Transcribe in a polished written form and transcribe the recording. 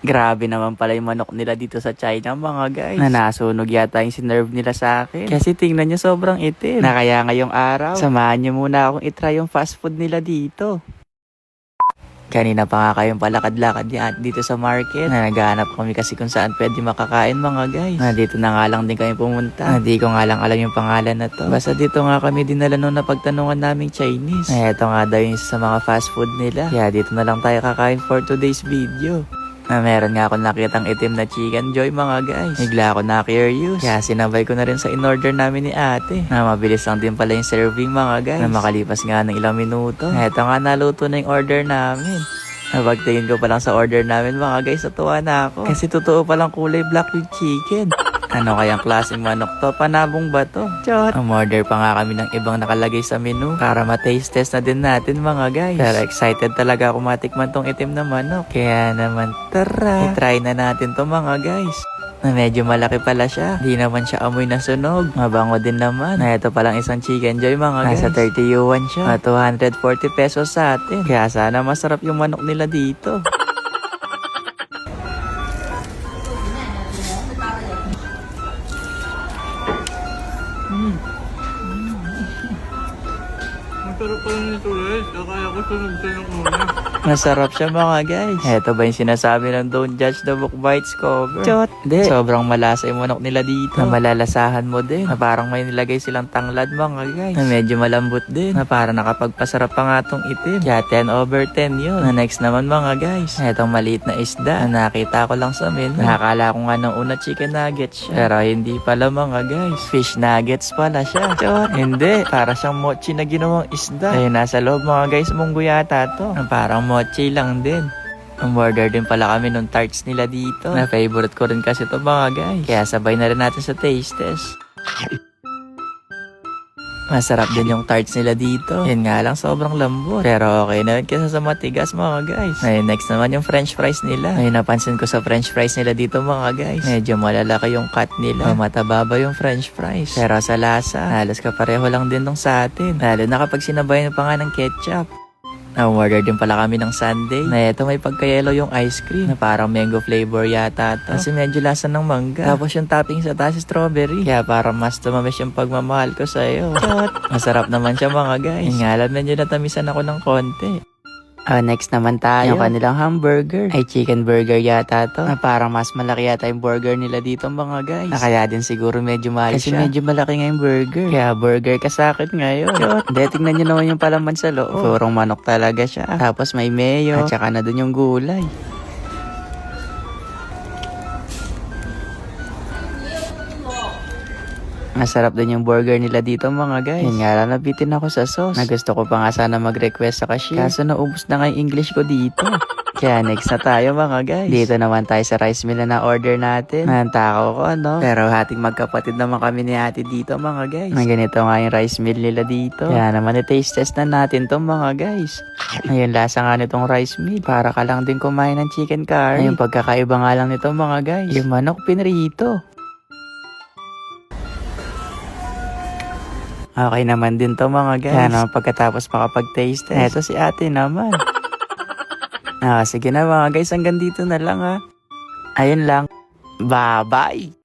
Grabe naman pala yung manok nila dito sa China mga guys. Na nasunog yata yung sinerve nila sa akin. Kasi tingnan nyo sobrang itim. Na kaya ngayong araw, samahan nyo muna akong itry yung fast food nila dito. Kanina pa nga kayong palakad-lakad dito sa market. Na naghahanap kami kasi kung saan pwede makakain mga guys. Na dito na nga lang din kami pumunta. Na di ko nga lang alam yung pangalan na to. Basta dito nga kami dinala nung napagtanungan naming Chinese. Na eto nga daw yung isa sa mga fast food nila. Kaya dito na lang tayo kakain for today's video. Na meron nga akong nakitang itim na chicken joy mga guys. Bigla ako na-curious. Kaya sinabay ko na rin sa in-order namin ni ate. Na mabilis lang din pala yung serving mga guys. Na makalipas nga ng ilang minuto. Eto nga naluto na yung order namin. Napagtingin ko pa lang sa order namin mga guys, natuwa na ako. Kasi totoo palang kulay black with chicken. Ano kayang klaseng manok to? Panabong ba to? Chot! Umorder pa nga kami ng ibang nakalagay sa menu para ma-taste test na din natin mga guys. Pero excited talaga ako matikman tong itim na manok. Kaya naman tara, i-try na natin to mga guys. Na medyo malaki pala siya. Di naman siya amoy na sunog. Mabango din naman. Na ito palang isang chicken joy mga guys. Nasa 30 yuan siya. 240 pesos sa atin. Kaya sana masarap yung manok nila dito. Masarap pala nito guys. Akala ko sunog siya ng una. Masarap siya mga guys. Eto ba yung sinasabi ng don't judge the book by its cover? Chot! Di. Sobrang malasa yung manok nila dito. Na malalasahan mo din. Na parang may nilagay silang tanglad mga guys. Na medyo malambot din. Na parang nakapagpasarap pa nga tong itim. Kaya 10/10 yun. Na next naman mga guys. Etong maliit na isda. Na nakita ko lang sa menu. Nakakala ko nga nung una chicken nuggets siya. Pero hindi pala mga guys. Fish nuggets pala siya. Chot! Hindi. Para siyang mochi na ginawang isda. Ay nasa loob mga guys. Munggo yata to. Na parang mochi lang din. Umorder din pala kami nung tarts nila dito. Na favorite ko rin kasi to mga guys. Kaya sabay na rin natin sa taste test. Masarap din yung tarts nila dito. Yun nga lang sobrang lambot. Pero okay na yun kesa sa matigas mga guys. Ay, next naman yung french fries nila. Ay napansin ko sa french fries nila dito mga guys. Medyo malalaki yung cut nila. Mataba ba yung french fries. Pero sa lasa, halos kapareho lang din nung sa atin. Lalo na kapag sinabayan pa nga ng ketchup. Na-order din pala kami ng sundae. Na eto may pagka-yellow yung ice cream. Na parang mango flavor yata to. Kasi medyo lasa ng mangga. Tapos yung topping sa taas strawberry. Kaya parang mas tumamis yung pagmamahal ko sa'yo. Masarap naman siya mga guys. Yung nga lang medyo natamisan ako ng konti. Next naman tayo. Yung kanilang hamburger. Ay chicken burger yata to. Na parang mas malaki yata yung burger nila dito mga guys. Na kaya din siguro medyo mahal kasi siya. Kasi medyo malaki nga yung burger. Kaya burger ka sa akin ngayon. Hindi, tingnan nyo naman yung palaman sa loob. Purong manok talaga siya. Tapos may mayo. At saka na dun yung gulay. Masarap din yung burger nila dito mga guys. Yun nga lang nabitin ako sa sauce. Na gusto ko pa nga sana mag-request sa cashier. Kaso naubos na nga yung English ko dito. Kaya next na tayo mga guys. Dito naman tayo sa rice mill na order natin. Nantakaw ko ano. Pero hating magkapatid naman kami ni ate dito mga guys. Na ganito nga yung rice mill nila dito. Kaya naman i-taste test na natin to mga guys. Ayun lasa nga nitong rice mill. Para ka lang din kumain ng chicken curry. Ayun pagkakaiba nga lang nito mga guys. Yung manok pinrito. Okay naman din to mga guys. Kaya naman pagkatapos makapag-taste test. Eto si ate naman. Sige na mga guys, hanggang dito na lang ha. Ayun lang. Bye-bye!